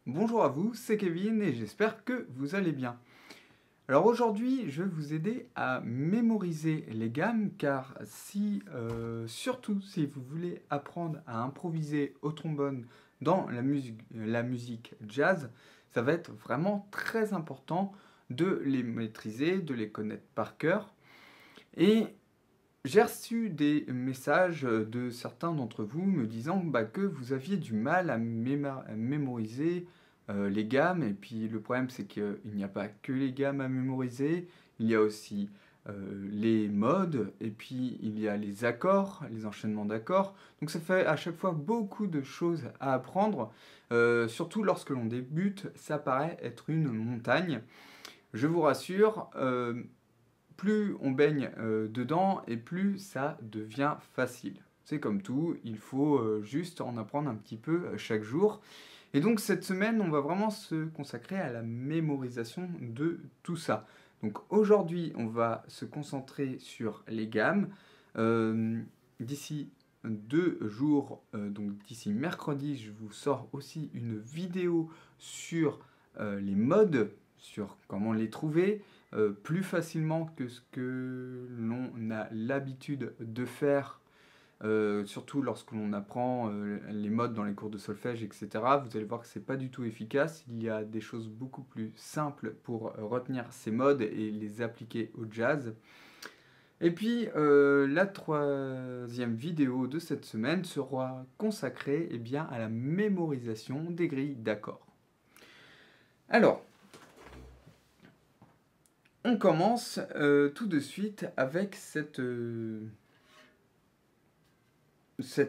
Bonjour à vous, c'est Kevin et j'espère que vous allez bien. Alors aujourd'hui, je vais vous aider à mémoriser les gammes car surtout si vous voulez apprendre à improviser au trombone dans la musique jazz, ça va être vraiment très important de les maîtriser, de les connaître par cœur. Et j'ai reçu des messages de certains d'entre vous me disant que vous aviez du mal à mémoriser les gammes. Et puis le problème, c'est qu'il n'y a pas que les gammes à mémoriser, il y a aussi les modes, et puis il y a les accords, les enchaînements d'accords. Donc ça fait à chaque fois beaucoup de choses à apprendre, surtout lorsque l'on débute, ça paraît être une montagne. Je vous rassure, plus on baigne dedans et plus ça devient facile. C'est comme tout, il faut juste en apprendre un petit peu chaque jour. Et donc cette semaine, on va vraiment se consacrer à la mémorisation de tout ça. Donc aujourd'hui, on va se concentrer sur les gammes. D'ici 2 jours, donc d'ici mercredi, je vous sors aussi une vidéo sur les modes, sur comment les trouver plus facilement que ce que l'on a l'habitude de faire, surtout lorsque l'on apprend les modes dans les cours de solfège, etc. Vous allez voir que c'est pas du tout efficace. Il y a des choses beaucoup plus simples pour retenir ces modes et les appliquer au jazz. Et puis la troisième vidéo de cette semaine sera consacrée à la mémorisation des grilles d'accords. Alors, on commence tout de suite avec cette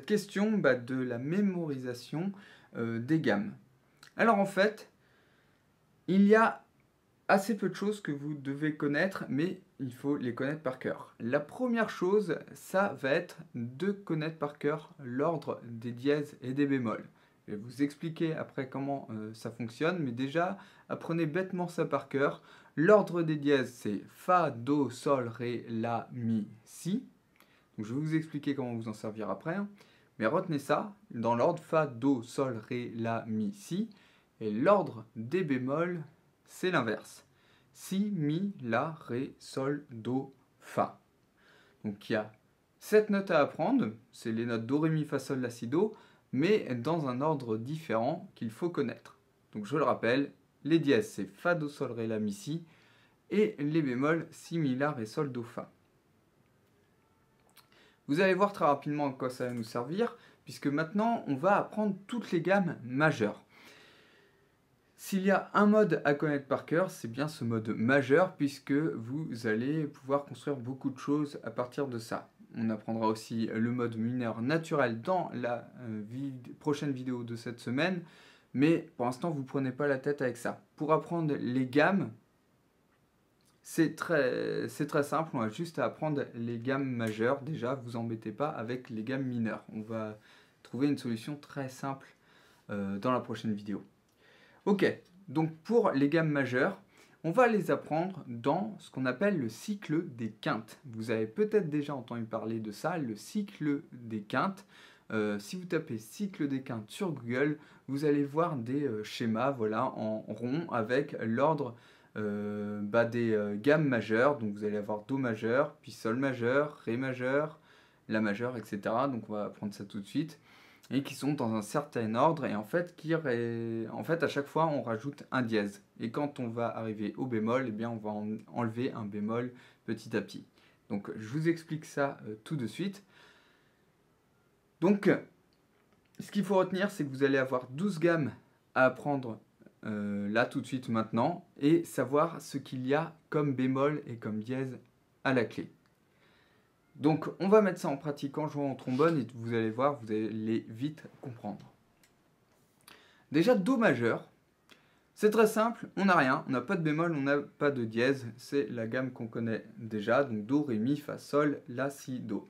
question de la mémorisation des gammes. Alors en fait, il y a assez peu de choses que vous devez connaître, mais il faut les connaître par cœur. La première chose, ça va être de connaître par cœur l'ordre des dièses et des bémols. Je vais vous expliquer après comment ça fonctionne, mais déjà, apprenez bêtement ça par cœur. L'ordre des dièses, c'est Fa, Do, Sol, Ré, La, Mi, Si. Donc, je vais vous expliquer comment vous en servir après. Mais retenez ça, dans l'ordre Fa, Do, Sol, Ré, La, Mi, Si. Et l'ordre des bémols, c'est l'inverse. Si, Mi, La, Ré, Sol, Do, Fa. Donc il y a 7 notes à apprendre, c'est les notes Do, Ré, Mi, Fa, Sol, La, Si, Do, mais dans un ordre différent qu'il faut connaître. Donc je le rappelle, les dièses c'est Fa, Do, Sol, Ré, La, Mi, Si, et les bémols Si, Mi, La, Ré, Sol, Do, Fa. Vous allez voir très rapidement à quoi ça va nous servir, puisque maintenant on va apprendre toutes les gammes majeures. S'il y a un mode à connaître par cœur, c'est bien ce mode majeur, puisque vous allez pouvoir construire beaucoup de choses à partir de ça. On apprendra aussi le mode mineur naturel dans la prochaine vidéo de cette semaine, mais pour l'instant vous ne prenez pas la tête avec ça. Pour apprendre les gammes, c'est très simple, on a juste à apprendre les gammes majeures. Déjà, vous embêtez pas avec les gammes mineures. On va trouver une solution très simple dans la prochaine vidéo. Ok, donc pour les gammes majeures, on va les apprendre dans ce qu'on appelle le cycle des quintes. Vous avez peut-être déjà entendu parler de ça, le cycle des quintes. Si vous tapez cycle des quintes sur Google, vous allez voir des schémas en rond avec l'ordre des gammes majeures. Donc vous allez avoir Do majeur, puis Sol majeur, Ré majeur, La majeur, etc. Donc on va apprendre ça tout de suite. Et qui sont dans un certain ordre, et en fait à chaque fois on rajoute un dièse. Et quand on va arriver au bémol, on va enlever un bémol petit à petit. Donc je vous explique ça tout de suite. Donc ce qu'il faut retenir, c'est que vous allez avoir 12 gammes à apprendre là tout de suite maintenant, et savoir ce qu'il y a comme bémol et comme dièse à la clé. Donc on va mettre ça en pratique en jouant au trombone, et vous allez voir, vous allez vite comprendre. Déjà Do majeur, c'est très simple, on n'a rien, on n'a pas de bémol, on n'a pas de dièse, c'est la gamme qu'on connaît déjà, donc Do, Ré, Mi, Fa, Sol, La, Si, Do.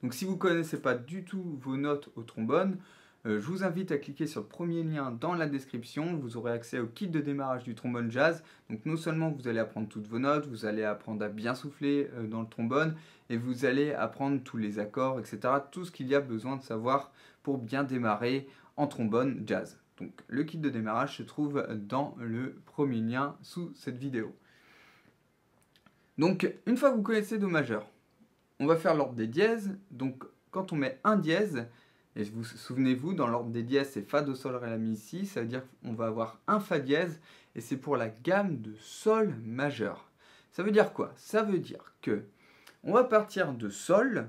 Donc si vous ne connaissez pas du tout vos notes au trombone, je vous invite à cliquer sur le premier lien dans la description. Vous aurez accès au kit de démarrage du trombone jazz. Donc non seulement vous allez apprendre toutes vos notes, vous allez apprendre à bien souffler dans le trombone et vous allez apprendre tous les accords, etc. Tout ce qu'il y a besoin de savoir pour bien démarrer en trombone jazz. Donc le kit de démarrage se trouve dans le premier lien sous cette vidéo. Donc une fois que vous connaissez Do majeur, on va faire l'ordre des dièses. Donc quand on met un dièse, et vous souvenez-vous, dans l'ordre des dièses, c'est Fa, Do, Sol, Ré, La, Mi, Si. Ça veut dire qu'on va avoir un Fa dièse, et c'est pour la gamme de Sol majeur. Ça veut dire quoi? Ça veut dire que on va partir de Sol,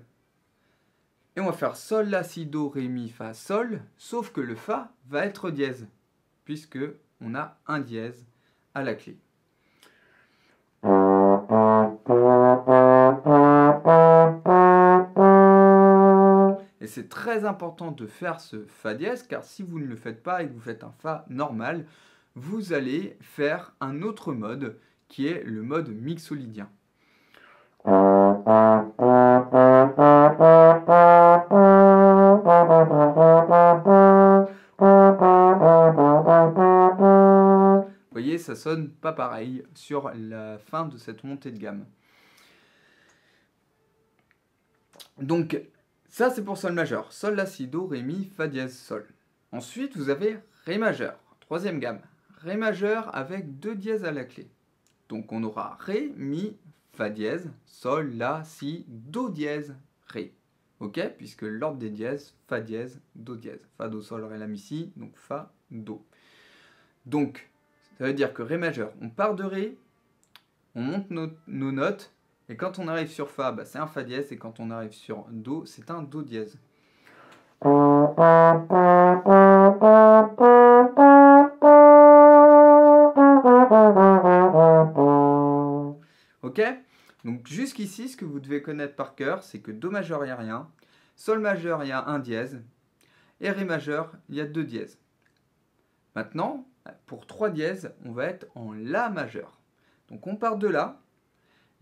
et on va faire Sol, La, Si, Do, Ré, Mi, Fa, Sol, sauf que le Fa va être dièse, puisque on a un dièse à la clé. Et c'est très important de faire ce Fa dièse, car si vous ne le faites pas et que vous faites un Fa normal, vous allez faire un autre mode, qui est le mode mixolydien. Vous voyez, ça sonne pas pareil sur la fin de cette montée de gamme. Donc, ça, c'est pour Sol majeur. Sol, La, Si, Do, Ré, Mi, Fa dièse, Sol. Ensuite, vous avez Ré majeur. Troisième gamme. Ré majeur avec deux dièses à la clé. Donc, on aura Ré, Mi, Fa dièse, Sol, La, Si, Do dièse, Ré. Ok? Puisque l'ordre des dièses, Fa dièse, Do dièse. Fa, Do, Sol, Ré, La, Mi, Si. Donc, Fa, Do. Donc, ça veut dire que Ré majeur, on part de Ré, on monte nos notes. Et quand on arrive sur Fa, bah, c'est un Fa dièse, et quand on arrive sur Do, c'est un Do dièse. Ok? Donc jusqu'ici, ce que vous devez connaître par cœur, c'est que Do majeur, il n'y a rien. Sol majeur, il y a un dièse. Et Ré majeur, il y a deux dièses. Maintenant, pour trois dièses, on va être en La majeur. Donc on part de là.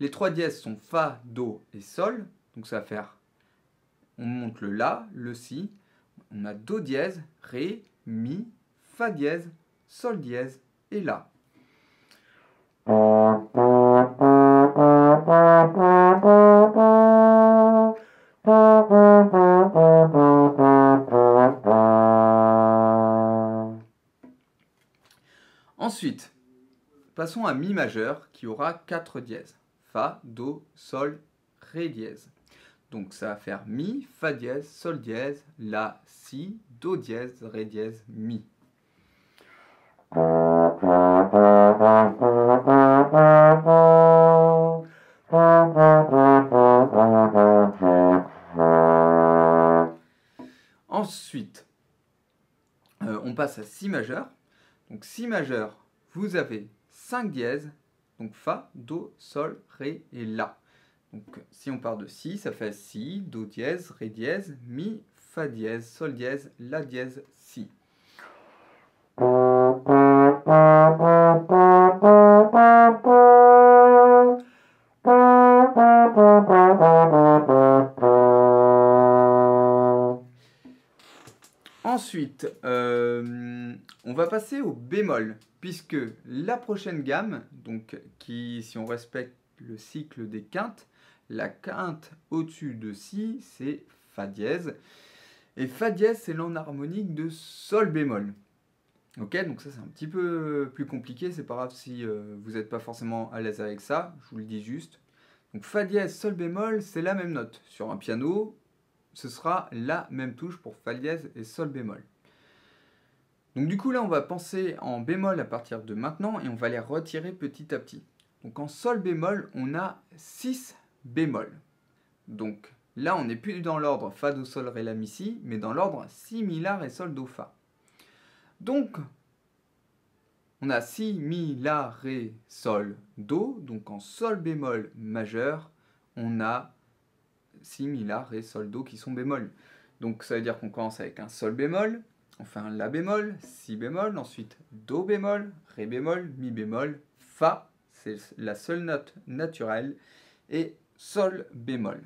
Les trois dièses sont Fa, Do et Sol. Donc ça va faire, on monte le La, le Si. On a Do dièse, Ré, Mi, Fa dièse, Sol dièse et La. Ensuite, passons à Mi majeur qui aura 4 dièses. Fa, Do, Sol, Ré dièse. Donc ça va faire Mi, Fa dièse, Sol dièse, La, Si, Do dièse, Ré dièse, Mi. Ensuite, on passe à Si majeur. Donc Si majeur, vous avez 5 dièses, donc Fa, Do, Sol, Ré et La. Donc si on part de Si, ça fait Si, Do dièse, Ré dièse, Mi, Fa dièse, Sol dièse, La dièse, Si. Ensuite, on va passer au bémol, puisque la prochaine gamme, donc si on respecte le cycle des quintes, la quinte au-dessus de Si, c'est Fa dièse. Et Fa dièse, c'est l'enharmonique de Sol bémol. Ok, donc ça c'est un petit peu plus compliqué, c'est pas grave si vous n'êtes pas forcément à l'aise avec ça, je vous le dis juste. Donc Fa dièse, Sol bémol, c'est la même note. Sur un piano, ce sera la même touche pour Fa dièse et Sol bémol. Donc du coup là on va penser en bémol à partir de maintenant et on va les retirer petit à petit. Donc en Sol bémol on a 6 bémols. Donc là on n'est plus dans l'ordre Fa, Do, Sol, Ré, La, Mi, Si, mais dans l'ordre Si, Mi, La, Ré, Sol, Do, Fa. Donc on a Si, Mi, La, Ré, Sol, Do. Donc en Sol bémol majeur on a Si, Mi, La, Ré, Sol, Do qui sont bémols. Donc ça veut dire qu'on commence avec un Sol bémol, on fait un La bémol, Si bémol, ensuite Do bémol, Ré bémol, Mi bémol, Fa, c'est la seule note naturelle, et Sol bémol.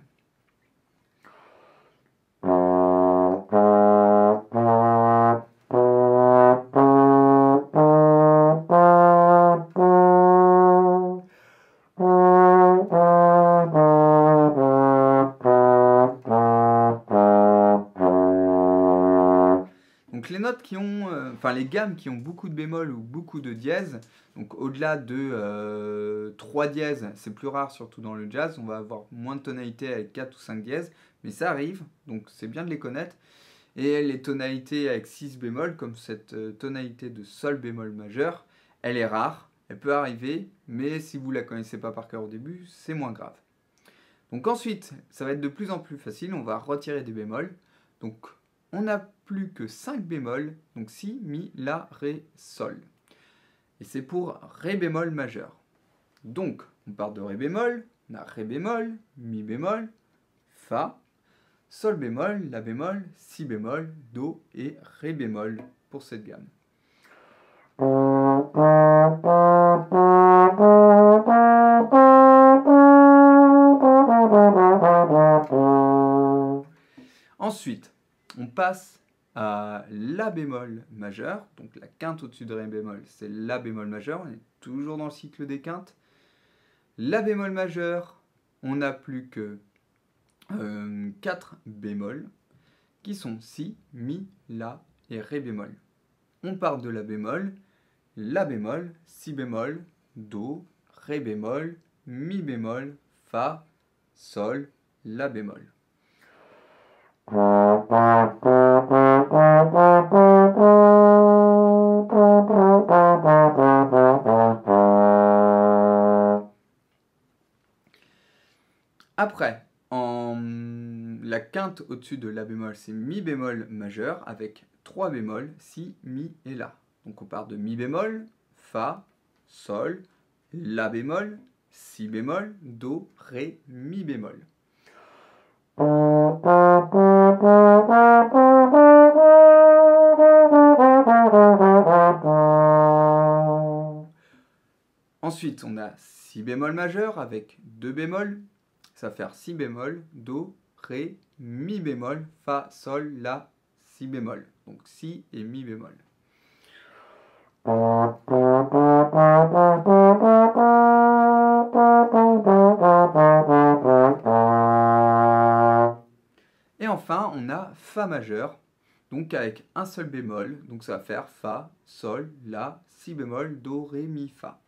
les notes qui ont, enfin les gammes qui ont beaucoup de bémol ou beaucoup de dièses, donc au-delà de 3 dièses, c'est plus rare surtout dans le jazz, on va avoir moins de tonalités avec 4 ou 5 dièses, mais ça arrive, donc c'est bien de les connaître. Et les tonalités avec 6 bémol, comme cette tonalité de sol bémol majeur, elle est rare, elle peut arriver, mais si vous ne la connaissez pas par cœur au début, c'est moins grave. Donc ensuite, ça va être de plus en plus facile, on va retirer des bémols. Donc on n'a plus que 5 bémols, donc si, mi, la, ré, sol. Et c'est pour ré bémol majeur. Donc on part de ré bémol, on a ré bémol, mi bémol, fa, sol bémol, la bémol, si bémol, do et ré bémol pour cette gamme. Ensuite, on passe à la bémol majeur, donc la quinte au-dessus de ré bémol, c'est la bémol majeur, on est toujours dans le cycle des quintes. La bémol majeur, on n'a plus que 4 bémols, qui sont si, mi, la et ré bémol. On part de la bémol, si bémol, do, ré bémol, mi bémol, fa, sol, la bémol. Après, la quinte au-dessus de la bémol, c'est mi bémol majeur avec 3 bémols, si, mi et la. Donc on part de mi bémol, fa, sol, la bémol, si bémol, do, ré, mi bémol. Ensuite, on a si bémol majeur avec 2 bémols. Ça va faire si bémol, do, ré, mi bémol, fa, sol, la, si bémol. Donc si et mi bémol. Et enfin, on a fa majeur, donc avec un seul bémol. Donc ça va faire fa, sol, la, si bémol, do, ré, mi, fa.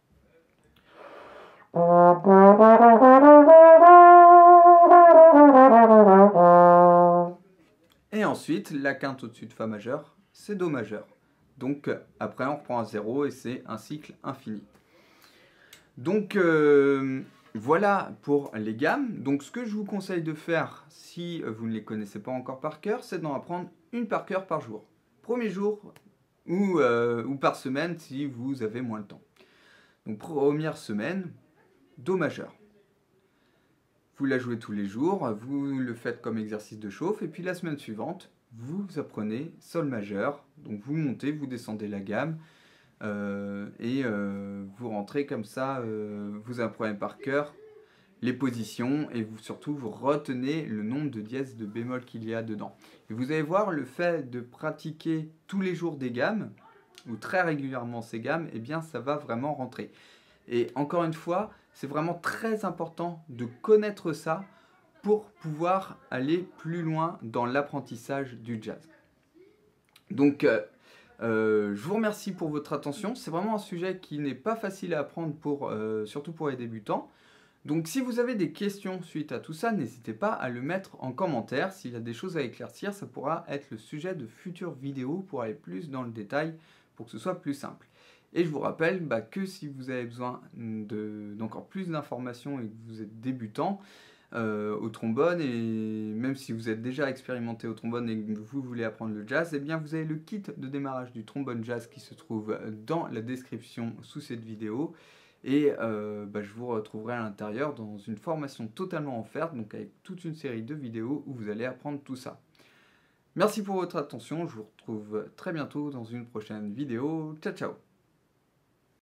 Et ensuite, la quinte au-dessus de fa majeur, c'est do majeur. Donc après, on reprend à 0 et c'est un cycle infini. Donc voilà pour les gammes. Donc ce que je vous conseille de faire, si vous ne les connaissez pas encore par cœur, c'est d'en apprendre une par cœur par jour. Premier jour ou par semaine si vous avez moins de temps. Donc première semaine, do majeur. Vous la jouez tous les jours, vous le faites comme exercice de chauffe, et puis la semaine suivante, vous apprenez sol majeur, donc vous montez, vous descendez la gamme, vous rentrez comme ça, vous apprenez par cœur les positions, et surtout vous retenez le nombre de dièses de bémol qu'il y a dedans. Et vous allez voir, le fait de pratiquer tous les jours des gammes, ou très régulièrement ces gammes, eh bien ça va vraiment rentrer. Et encore une fois, c'est vraiment très important de connaître ça pour pouvoir aller plus loin dans l'apprentissage du jazz. Donc, je vous remercie pour votre attention. C'est vraiment un sujet qui n'est pas facile à apprendre, surtout pour les débutants. Donc, si vous avez des questions suite à tout ça, n'hésitez pas à le mettre en commentaire. S'il y a des choses à éclaircir, ça pourra être le sujet de futures vidéos pour aller plus dans le détail, pour que ce soit plus simple. Et je vous rappelle que si vous avez besoin d'encore plus d'informations et que vous êtes débutant au trombone, et même si vous êtes déjà expérimenté au trombone et que vous voulez apprendre le jazz, eh bien vous avez le kit de démarrage du trombone jazz qui se trouve dans la description sous cette vidéo. Et je vous retrouverai à l'intérieur dans une formation totalement offerte, donc avec toute une série de vidéos où vous allez apprendre tout ça. Merci pour votre attention, je vous retrouve très bientôt dans une prochaine vidéo. Ciao ciao!